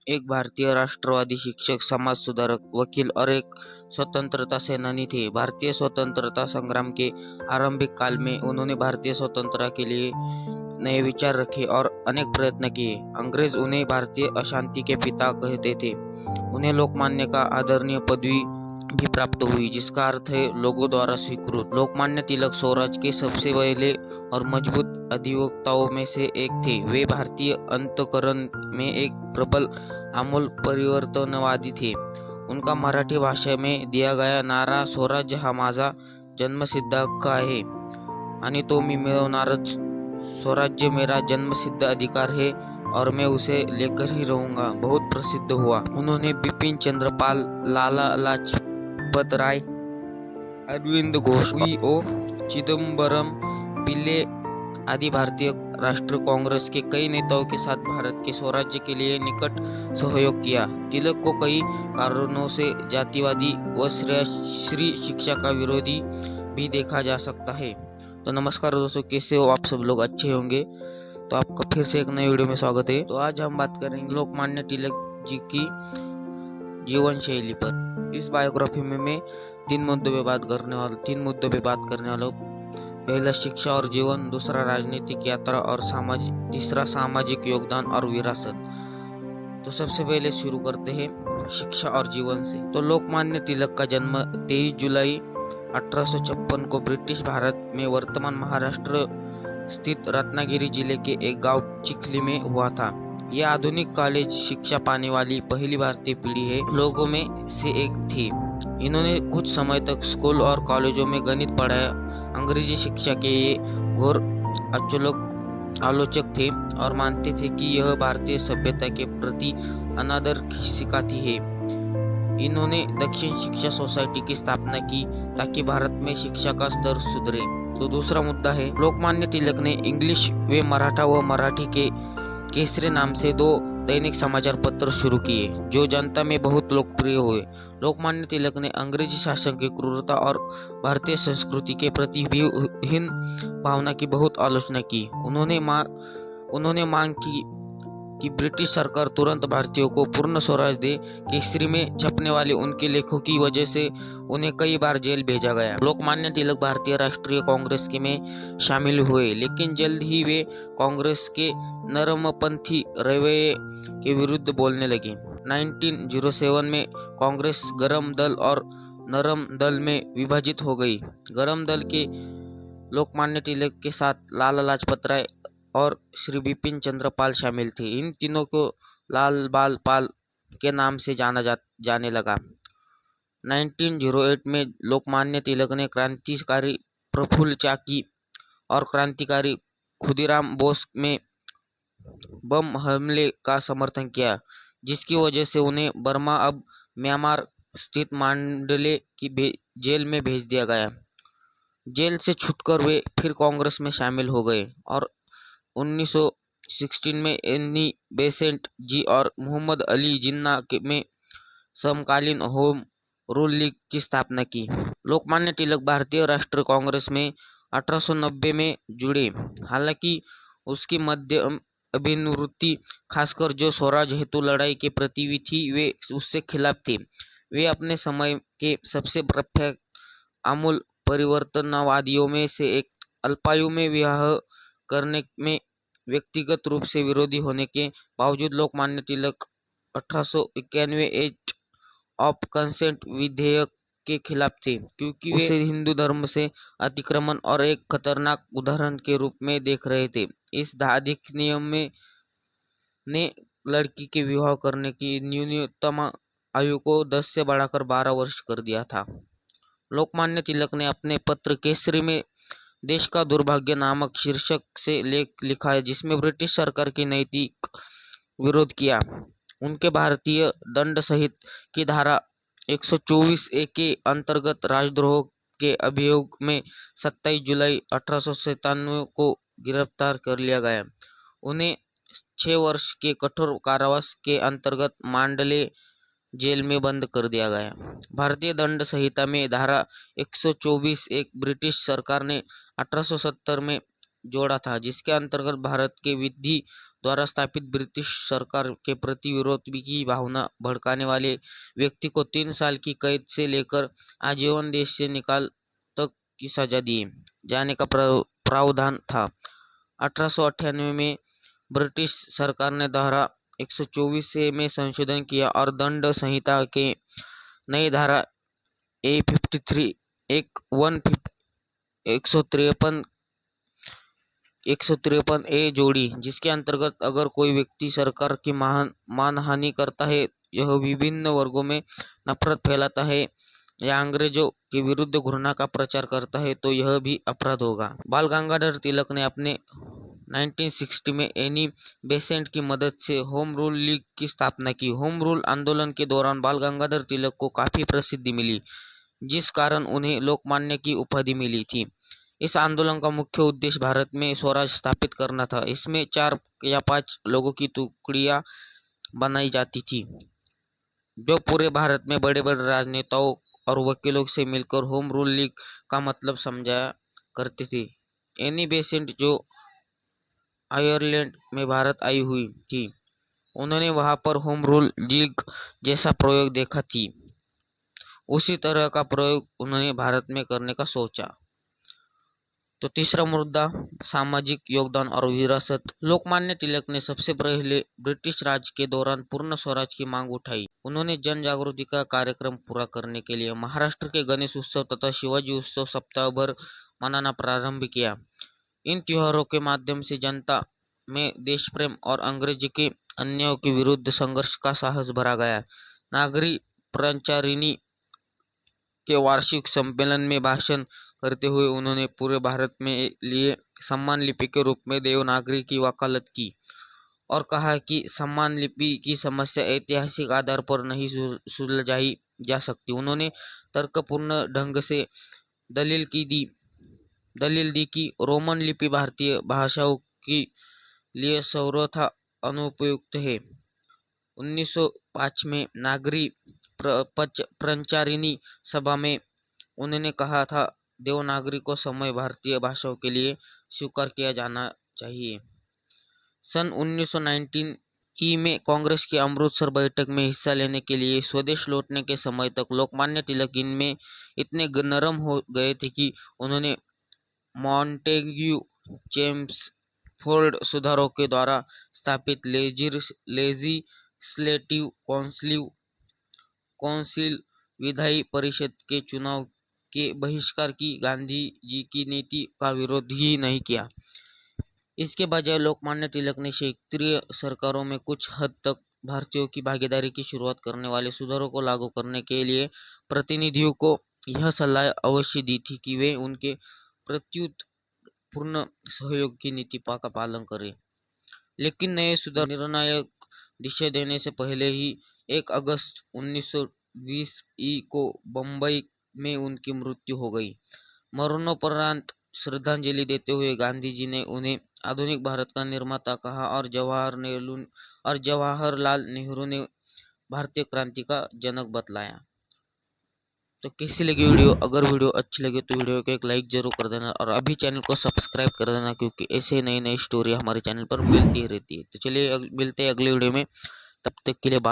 एक भारतीय राष्ट्रवादी शिक्षक, समाज सुधारक, वकील और एक स्वतंत्रता सेनानी थे। भारतीय स्वतंत्रता संग्राम के आरंभिक काल में उन्होंने भारतीय स्वतंत्रता के लिए नए विचार रखे और अनेक प्रयत्न किए। अंग्रेज उन्हें भारतीय अशांति के पिता कहते थे। उन्हें लोकमान्य का आदरणीय पदवी भी प्राप्त हुई, जिसका अर्थ है लोगों द्वारा स्वीकृत। लोकमान्य तिलक स्वराज के सबसे पहले और मजबूत अधिवक्ताओं में से एक थे। वे भारतीय अंतकरण में एक प्रबल आमूल परिवर्तनवादी थे। उनका मराठी भाषा में दिया गया नारा स्वराज्य हा माझा जन्मसिद्ध हक्क आहे आणि तो मी मिळवणारच, स्वराज्य मेरा जन्मसिद्ध अधिकार है और मैं उसे लेकर ही रहूंगा, बहुत प्रसिद्ध हुआ। उन्होंने बिपिन चंद्र पाल, लाला लाजपत राय, अरविंद घोष, वी.ओ. चिदम्बरम पिल्ले आदि भारतीय राष्ट्रीय कांग्रेस के कई नेताओं के साथ भारत के स्वराज्य के लिए निकट सहयोग किया। तिलक को कई कारणों से जातिवादी व स्त्री शिक्षा का विरोधी भी देखा जा सकता है। तो नमस्कार दोस्तों, कैसे हो आप सब लोग? अच्छे होंगे। तो आपका फिर से एक नए वीडियो में स्वागत है। तो आज हम बात करेंगे लोकमान्य तिलक जी की जीवन शैली पर। इस बायोग्राफी में मैं तीन मुद्दों पे बात करने वाला हूँ। पहला शिक्षा और जीवन, दूसरा राजनीतिक यात्रा और तीसरा सामाजिक योगदान और विरासत। तो सबसे पहले शुरू करते हैं शिक्षा और जीवन से। तो लोकमान्य तिलक का जन्म 23 जुलाई 1856 को ब्रिटिश भारत में वर्तमान महाराष्ट्र स्थित रत्नागिरी जिले के एक गांव चिखली में हुआ था। यह आधुनिक कॉलेज शिक्षा पाने वाली पहली भारतीय पीढ़ी है लोगों में से एक थी। इन्होंने कुछ समय तक स्कूल और कॉलेजों में गणित पढ़ाया। अंग्रेजी शिक्षा के ये घोर आलोचक थे और मानते थे कि यह भारतीय सभ्यता के प्रति अनादर सिखाती है। इन्होंने दक्षिण शिक्षा सोसाइटी की स्थापना की ताकि भारत में शिक्षा का स्तर सुधरे। तो दूसरा मुद्दा है, लोकमान्य तिलक ने इंग्लिश व मराठी के केसरी नाम से 2 दैनिक समाचार पत्र शुरू किए, जो जनता में बहुत लोकप्रिय हुए। लोकमान्य तिलक ने अंग्रेजी शासन की क्रूरता और भारतीय संस्कृति के प्रति हीन भावना की बहुत आलोचना की। उन्होंने मांग की कि ब्रिटिश सरकार तुरंत भारतीयों को पूर्ण स्वराज दे। केसरी में छपने वाले उनके लेखों की वजह से उन्हें कई बार जेल भेजा गया। लोकमान्य तिलक भारतीय राष्ट्रीय कांग्रेस में शामिल हुए, लेकिन जल्द ही वे कांग्रेस के नरमपंथी रवैये के विरुद्ध बोलने लगे। 1907 में कांग्रेस गरम दल और नरम दल में विभाजित हो गई। गरम दल के लोकमान्य तिलक के साथ लाला लाजपत राय और श्री बिपिन चंद्र पाल शामिल थे। इन तीनों को लाल बाल पाल के नाम से जाने लगा। 1908 में लोकमान्य तिलक ने क्रांतिकारी प्रफुल्ल चाकी और क्रांतिकारी खुदीराम बोस में बम हमले का समर्थन किया, जिसकी वजह से उन्हें बर्मा अब म्यांमार स्थित मांडले की जेल में भेज दिया गया। जेल से छूटकर वे फिर कांग्रेस में शामिल हो गए और 1916 में एनी बेसेंट जी और मोहम्मद अली जिन्ना में समकालीन होम रूल लीग की स्थापना की। लोकमान्य तिलक भारतीय राष्ट्रीय कांग्रेस में 1890 में जुड़े। हालांकि उसकी मध्य अभिनिवृत्ति, खासकर जो स्वराज हेतु लड़ाई के प्रति थी, वे उससे खिलाफ थे। वे अपने समय के सबसे प्रख्यात आमूल परिवर्तनवादियों में से एक। अल्पायु में विवाह करने में व्यक्तिगत रूप से विरोधी होने के बावजूद Lokmanya Tilak 1891 as of consent विधेयक के खिलाफ थे, क्योंकि वे उसे हिंदू धर्म से अतिक्रमण और एक खतरनाक उदाहरण के रूप में देख रहे थे। इस अधिनियम ने लड़की के विवाह करने की न्यूनतम आयु को 10 से बढ़ाकर 12 वर्ष कर दिया था। लोकमान्य तिलक ने अपने पत्र केसरी में देश का दुर्भाग्य नामक शीर्षक से लेख लिखा है, जिसमें ब्रिटिश सरकार की नैतिक विरोध किया। उनके भारतीय दंड संहिता की धारा 124 ए के अंतर्गत राजद्रोह के अभियोग में 27 जुलाई 1897 को गिरफ्तार कर लिया गया। उन्हें 6 वर्ष के कठोर कारावास के अंतर्गत मांडले जेल में बंद कर दिया गया। भारतीय दंड संहिता में धारा 124 एक ब्रिटिश सरकार ने 1870 में जोड़ा था, जिसके अंतर्गत भारत के विधि द्वारा स्थापित ब्रिटिश सरकार के प्रति विरोध की भावना भड़काने वाले व्यक्ति को 3 साल की कैद से लेकर आजीवन देश से निकाल तक की सजा दिए जाने का प्रावधान था। 1898 में ब्रिटिश सरकार ने धारा 124 से में संशोधन किया और दंड संहिता के नई धारा A53 एक 153 ए जोड़ी, जिसके अंतर्गत अगर कोई व्यक्ति सरकार की मानहानि करता है, यह विभिन्न वर्गों में नफरत फैलाता है या अंग्रेजों के विरुद्ध घृणा का प्रचार करता है, तो यह भी अपराध होगा। बाल गंगाधर तिलक ने अपने 1960 में एनी बेसेंट की मदद से होम रूल लीग की स्थापना की। होम रूल आंदोलन के दौरान बाल गंगाधर तिलक को काफी प्रसिद्धि मिली, जिस कारण उन्हें लोकमान्य की उपाधि मिली थी। इस आंदोलन का मुख्य उद्देश्य भारत में स्वराज स्थापित करना था। इसमें 4 या 5 लोगों की टुकड़ियां बनाई जाती थी, जो पूरे भारत में बड़े बड़े राजनेताओं और वकीलों से मिलकर होम रूल लीग का मतलब समझाया करते थे। एनी बेसेंट, जो आयरलैंड में भारत आई हुई थी, उन्होंने वहां पर होम रूल लीग जैसा प्रयोग देखा थी। उसी तरह का प्रयोग उन्होंने भारत में करने का सोचा। तो तीसरा मुद्दा, सामाजिक योगदान और विरासत। लोकमान्य तिलक ने सबसे पहले ब्रिटिश राज के दौरान पूर्ण स्वराज की मांग उठाई। उन्होंने जन जागृति का कार्यक्रम पूरा करने के लिए महाराष्ट्र के गणेश उत्सव तथा शिवाजी उत्सव सप्ताह भर मनाना प्रारंभ किया। इन त्योहारों के माध्यम से जनता में देश प्रेम और अंग्रेजी के अन्यायों के विरुद्ध संघर्ष का साहस भरा गया। नागरी पंचारिणी के वार्षिक सम्मेलन में भाषण करते हुए उन्होंने पूरे भारत में लिए सम्मान लिपि के रूप में देवनागरी की वकालत की और कहा कि सम्मान लिपि की समस्या ऐतिहासिक आधार पर नहीं सुलझाई जा सकती। उन्होंने तर्कपूर्ण ढंग से दलील दी कि रोमन लिपि भारतीय भाषाओं के लिए सर्वथा अनुपयुक्त है। 1905 में नागरी पंचारिणी सभा में उन्होंने कहा था, देवनागरी को समय भारतीय भाषाओं के लिए स्वीकार किया जाना चाहिए। सन 1919 में कांग्रेस की अमृतसर बैठक में हिस्सा लेने के लिए स्वदेश लौटने के समय तक लोकमान्य तिलक इनमें इतने नरम हो गए थे कि उन्होंने मॉन्टेग्यू चेम्सफोर्ड सुधारों के द्वारा स्थापित लेजिस्लेटिव काउंसिल विधायी परिषद के चुनाव के बहिष्कार की गांधी जी की नीति का विरोध ही नहीं किया। इसके बजाय लोकमान्य तिलक ने क्षेत्रीय सरकारों में कुछ हद तक भारतीयों की भागीदारी की शुरुआत करने वाले सुधारों को लागू करने के लिए प्रतिनिधियों को यह सलाह अवश्य दी थी कि वे उनके प्रत्युत पूर्ण सहयोग की नीति का पालन करें। लेकिन नए सुधार निर्णायक दिशा देने से पहले ही 1 अगस्त 1920 को बम्बई में उनकी मृत्यु हो गई। मरणोपरांत श्रद्धांजलि देते हुए गांधी जी ने उन्हें आधुनिक भारत का निर्माता कहा और जवाहरलाल नेहरू ने भारतीय क्रांति का जनक बतलाया। तो कैसी लगी वीडियो? अगर वीडियो अच्छी लगे तो वीडियो को एक लाइक जरूर कर देना और अभी चैनल को सब्सक्राइब कर देना, क्योंकि ऐसे नई नई स्टोरी हमारे चैनल पर मिलती रहती है। तो चलिए मिलते हैं अगले वीडियो में, तब तक के लिए बाय।